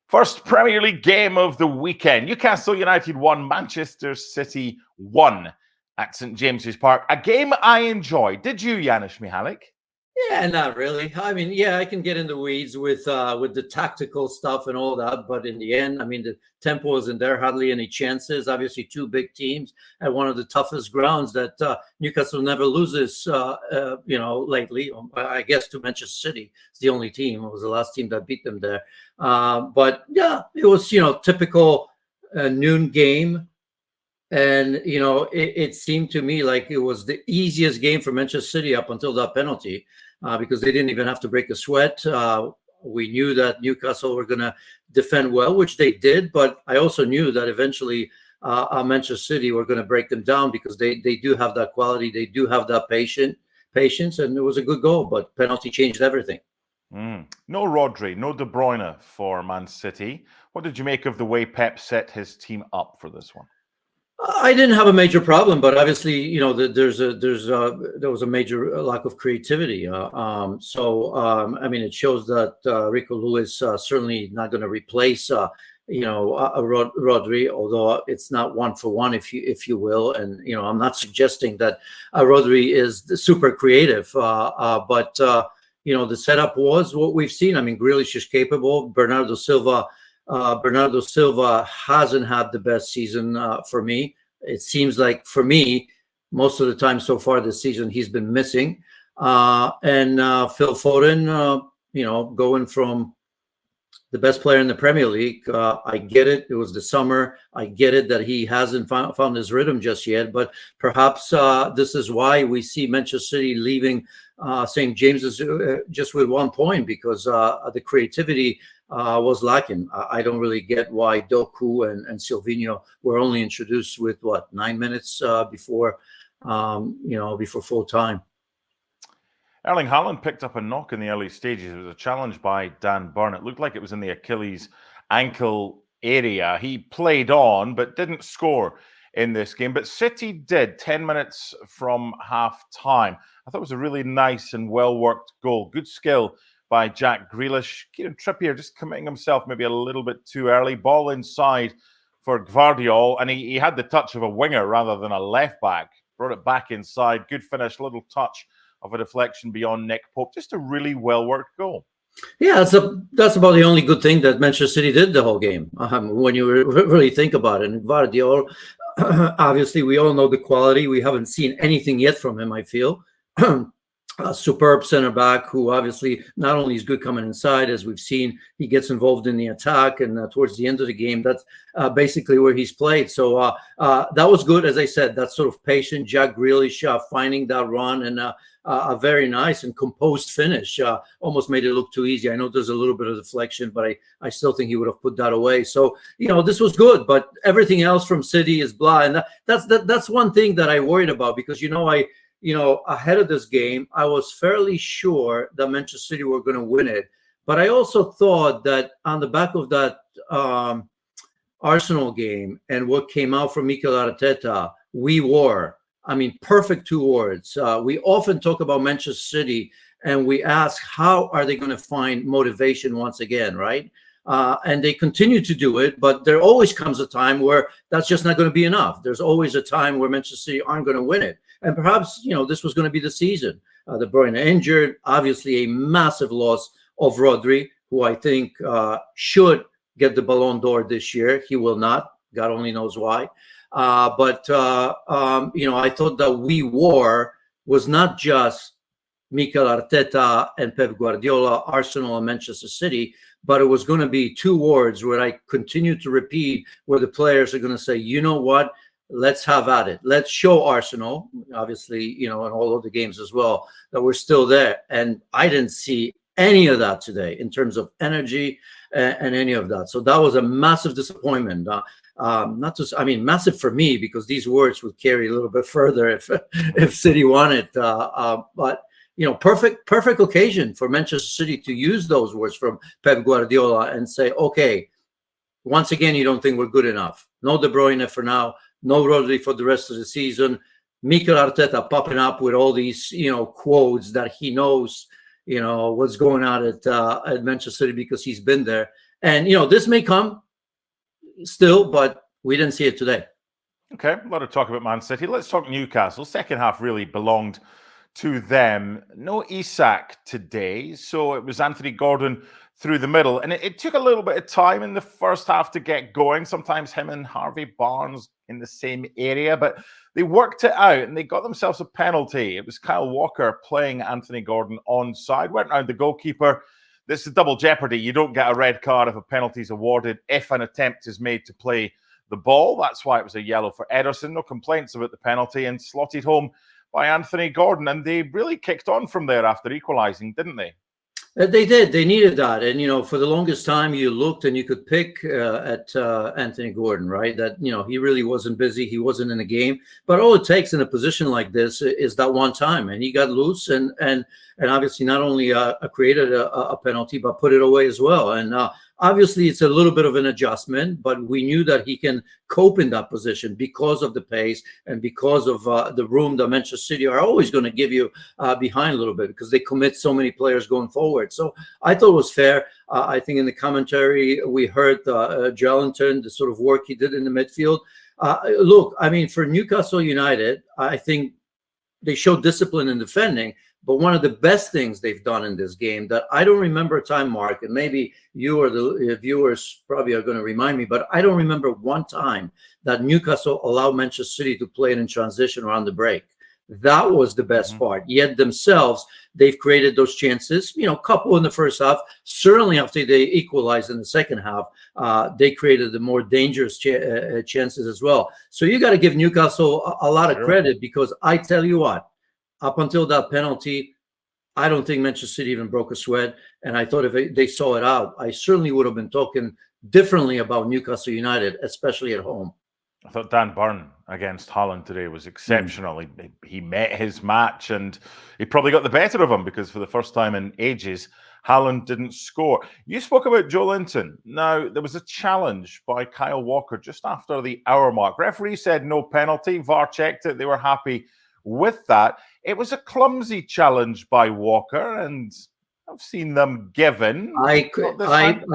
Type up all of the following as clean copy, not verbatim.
First Premier League game of the weekend. Newcastle United 1, Manchester City 1 at St James's Park. A game I enjoyed. Did you, Janusz, Michallik? Yeah, not really. I mean, yeah, I can get in the weeds with the tactical stuff and all that, but in the end, I mean, the tempo isn't there, hardly any chances. Obviously, two big teams at one of the toughest grounds that Newcastle never loses, lately. I guess to Manchester City. It's the only team. It was the last team that beat them there. But yeah, it was, typical noon game. And, it seemed to me like it was the easiest game for Manchester City up until that penalty. Because they didn't even have to break a sweat. We knew that Newcastle were going to defend well, which they did. But I also knew that eventually Manchester City were going to break them down because they do have that quality. They do have that patience. And it was a good goal. But penalty changed everything. No Rodri, no De Bruyne for Man City. What did you make of the way Pep set his team up for this one? I didn't have a major problem, but obviously, there was a major lack of creativity. I mean, it shows that Rico Lewis certainly not going to replace, Rodri, although it's not one for one, if you will. And I'm not suggesting that Rodri is super creative, but the setup was what we've seen. I mean, Grealish is capable. Bernardo Silva hasn't had the best season for me. It seems like for me, most of the time so far this season, he's been missing. And Phil Foden, going from the best player in the Premier League. I get it. It was the summer. I get it that he hasn't found his rhythm just yet. But perhaps this is why we see Manchester City leaving St. James's just with 1 point, because the creativity was lacking. I don't really get why Doku and Silvinho were only introduced with 9 minutes before full time. Erling Haaland picked up a knock in the early stages. It was a challenge by Dan Burn. It looked like it was in the Achilles ankle area. He played on, but didn't score in this game. But City did 10 minutes from half time. I thought it was a really nice and well-worked goal. Good skill by Jack Grealish. Kieran Trippier just committing himself maybe a little bit too early. Ball inside for Gvardiol, and he had the touch of a winger rather than a left back. Brought it back inside. Good finish, little touch of a deflection beyond Nick Pope. Just a really well-worked goal. Yeah, that's about the only good thing that Manchester City did the whole game, when you really think about it. And Gvardiol, obviously, we all know the quality. We haven't seen anything yet from him, I feel. A superb center back who obviously not only is good coming inside, as we've seen, he gets involved in the attack, and towards the end of the game, that's basically where he's played. So that was good, as I said. That sort of patient Jack Grealish finding that run, and a very nice and composed finish. Almost made it look too easy. I know there's a little bit of deflection, but I still think he would have put that away. So this was good, but everything else from City is blah, and that's one thing that I worried about, because ahead of this game, I was fairly sure that Manchester City were going to win it. But I also thought that on the back of that Arsenal game and what came out from Mikel Arteta, perfect 2 words. We often talk about Manchester City and we ask, how are they going to find motivation once again, right? And they continue to do it, but there always comes a time where that's just not going to be enough. There's always a time where Manchester City aren't going to win it. And perhaps, this was going to be the season. De Bruyne injured, obviously a massive loss of Rodri, who I think should get the Ballon d'Or this year. He will not. God only knows why. But I thought that we war was not just Mikel Arteta and Pep Guardiola, Arsenal and Manchester City, but it was going to be 2 words where I continue to repeat, where the players are going to say, you know what? Let's have at it. Let's show Arsenal, obviously, in all of the games as well, that we're still there. And I didn't see any of that today in terms of energy and any of that. So that was a massive disappointment. Massive for me, because these words would carry a little bit further if City won it. But perfect occasion for Manchester City to use those words from Pep Guardiola and say, okay, once again, you don't think we're good enough. No De Bruyne for now. No Rodri for the rest of the season. Mikel Arteta popping up with all these, quotes that he knows, what's going on at Manchester City because he's been there. And this may come still, but we didn't see it today. Okay, a lot of talk about Man City. Let's talk Newcastle. Second half really belonged to them. No Isak today, so it was Anthony Gordon through the middle. And it took a little bit of time in the first half to get going. Sometimes him and Harvey Barnes in the same area, but they worked it out and they got themselves a penalty. It was Kyle Walker playing Anthony Gordon onside, went round the goalkeeper. This is double jeopardy. You don't get a red card if a penalty is awarded if an attempt is made to play the ball. That's why it was a yellow for Ederson. No complaints about the penalty and slotted home by Anthony Gordon. And they really kicked on from there after equalising, didn't they? They did. They needed that. And, for the longest time, you looked and you could pick at Anthony Gordon, right? That, he really wasn't busy. He wasn't in the game. But all it takes in a position like this is that one time. And he got loose and obviously not only created a penalty, but put it away as well. And obviously, it's a little bit of an adjustment, but we knew that he can cope in that position because of the pace and because of the room that Manchester City are always going to give you behind a little bit because they commit so many players going forward. So I thought it was fair. I think in the commentary, we heard Joelinton, the sort of work he did in the midfield. Look, I mean, for Newcastle United, I think they showed discipline in defending. But one of the best things they've done in this game that I don't remember a time, Mark, and maybe you or the viewers probably are going to remind me, but I don't remember one time that Newcastle allowed Manchester City to play it in transition around the break. That was the best part. Yet themselves, they've created those chances, a couple in the first half. Certainly after they equalized in the second half, they created the more dangerous chances as well. So you got to give Newcastle a lot of credit because I tell you what, up until that penalty, I don't think Manchester City even broke a sweat. And I thought if they saw it out, I certainly would have been talking differently about Newcastle United, especially at home. I thought Dan Burn against Haaland today was exceptional. He met his match and he probably got the better of him because for the first time in ages, Haaland didn't score. You spoke about Joelinton. Now, there was a challenge by Kyle Walker just after the hour mark. Referee said no penalty. VAR checked it. They were happy with that. It was a clumsy challenge by Walker, and I've seen them given. I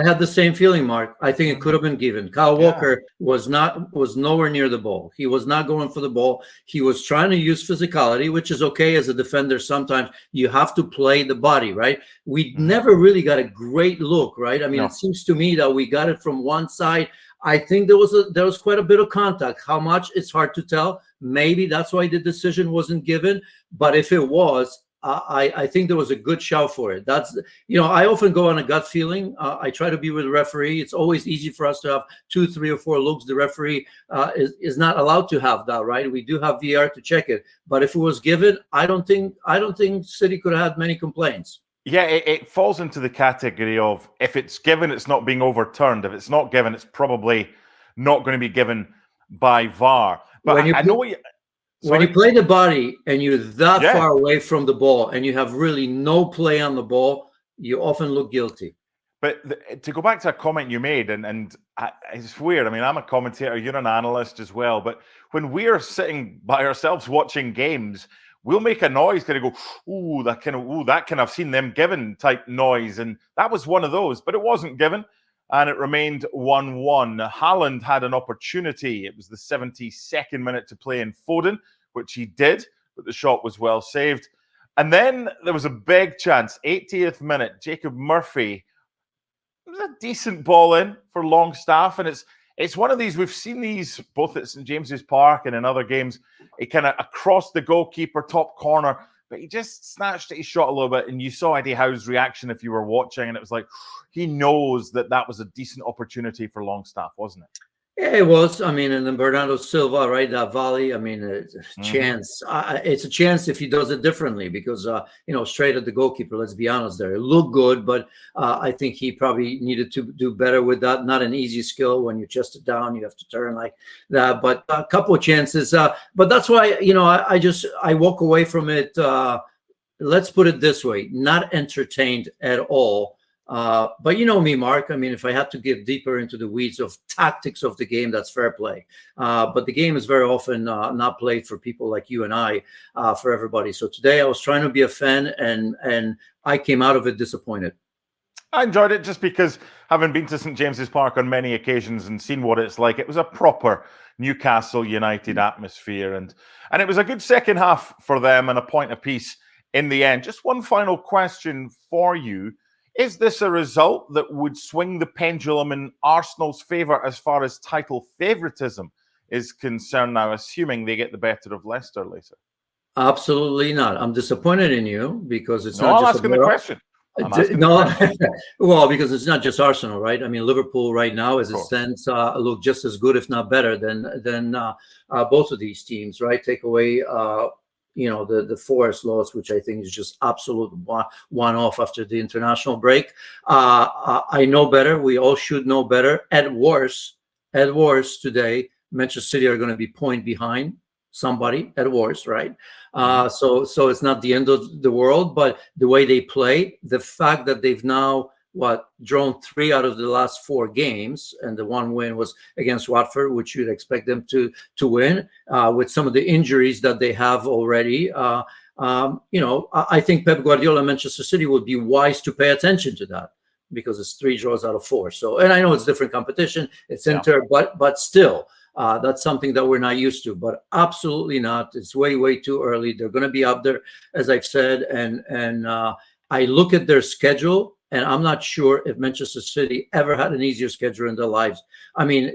had the same feeling, Mark. I think it could have been given. Kyle Walker was nowhere near the ball. He was not going for the ball. He was trying to use physicality, which is okay as a defender. Sometimes you have to play the body, right? We never really got a great look, right? I mean, It seems to me that we got it from one side. I think there was quite a bit of contact. How much? It's hard to tell. Maybe that's why the decision wasn't given. But if it was, I think there was a good shout for it. That's, I often go on a gut feeling. I try to be with the referee. It's always easy for us to have 2, 3, or 4 looks. The referee is not allowed to have that, right? We do have VR to check it. But if it was given, I don't think City could have had many complaints. Yeah, it falls into the category of if it's given, it's not being overturned. If it's not given, it's probably not going to be given by VAR. But when you play the body and you're that far away from the ball and you have really no play on the ball, you often look guilty. But to go back to a comment you made, and it's weird. I mean, I'm a commentator, you're an analyst as well. But when we're sitting by ourselves watching games, we'll make a noise, kind of go, ooh, that kind of I've seen them given type noise. And that was one of those, but it wasn't given. And it remained 1-1. Haaland had an opportunity. It was the 72nd minute to play in Foden, which he did, but the shot was well saved. And then there was a big chance, 80th minute, Jacob Murphy. It was a decent ball in for Longstaff, and it's one of these, we've seen these both at St James's Park and in other games, it kind of across the goalkeeper, top corner, but he just snatched at his shot a little bit, and you saw Eddie Howe's reaction if you were watching, and it was like, he knows that was a decent opportunity for Longstaff, wasn't it? Yeah, it was. I mean, and then Bernardo Silva, right? That volley. I mean, it's a chance. It's a chance if he does it differently because, straight at the goalkeeper, let's be honest there. It looked good, but I think he probably needed to do better with that. Not an easy skill when you chest it down. You have to turn like that. But a couple of chances. But that's why, I walk away from it. Let's put it this way. Not entertained at all. But you know me, Mark. I mean, if I had to get deeper into the weeds of tactics of the game, that's fair play. But the game is very often not played for people like you and I, for everybody. So today I was trying to be a fan, and I came out of it disappointed. I enjoyed it just because, having been to St James's Park on many occasions and seen what it's like, it was a proper Newcastle United atmosphere, and it was a good second half for them and a point apiece in the end. Just one final question for you. Is this a result that would swing the pendulum in Arsenal's favour as far as title favouritism is concerned now, assuming they get the better of Leicester later? Absolutely not. I'm disappointed in you because it's No, not I'm just asking the question. No, well, because it's not just Arsenal, right? I mean, Liverpool right now, as it course. stands, look just as good, if not better, than both of these teams, right? Take away, the Forest loss, which I think is just absolute one-off after the international break. I know better. We all should know better. At worst, today, Manchester City are going to be point behind somebody at worst, right? So it's not the end of the world, but the way they play, the fact that they've now drawn 3 out of the last 4 games, and the one win was against Watford, which you'd expect them to win, with some of the injuries that they have already. I think Pep Guardiola and Manchester City would be wise to pay attention to that, because it's 3 draws out of 4. So, and I know it's different competition, it's Inter, but still. That's something that we're not used to, but absolutely not. It's way too early. They're going to be up there, as I've said, and I look at their schedule, and I'm not sure if Manchester City ever had an easier schedule in their lives. I mean,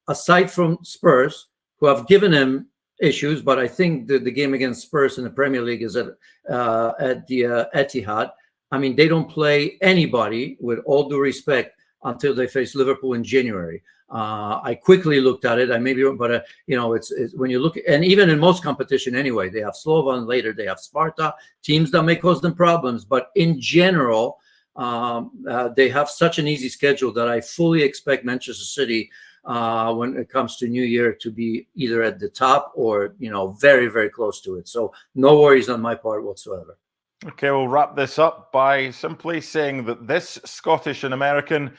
aside from Spurs, who have given them issues, but I think the game against Spurs in the Premier League is at the Etihad. I mean, they don't play anybody, with all due respect, until they face Liverpool in January. I quickly looked at it. I may be wrong, but it's when you look, and even in most competition anyway, they have Slovan later, they have Sparta, teams that may cause them problems. But in general, they have such an easy schedule that I fully expect Manchester City, when it comes to New Year, to be either at the top or very close to it. So no worries on my part whatsoever. Okay, we'll wrap this up by simply saying that this Scottish and American,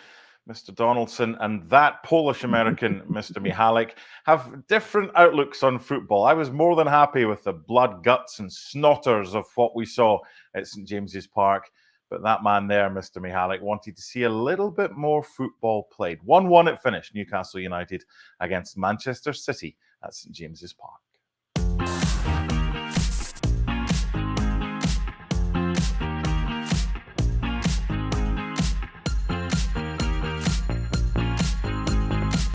Mr. Donaldson, and that Polish American, Mr. Michallik, have different outlooks on football. I was more than happy with the blood, guts, and snotters of what we saw at St James's Park. But that man there, Mr. Michallik, wanted to see a little bit more football played. 1-1 it finished, Newcastle United against Manchester City at St James's Park.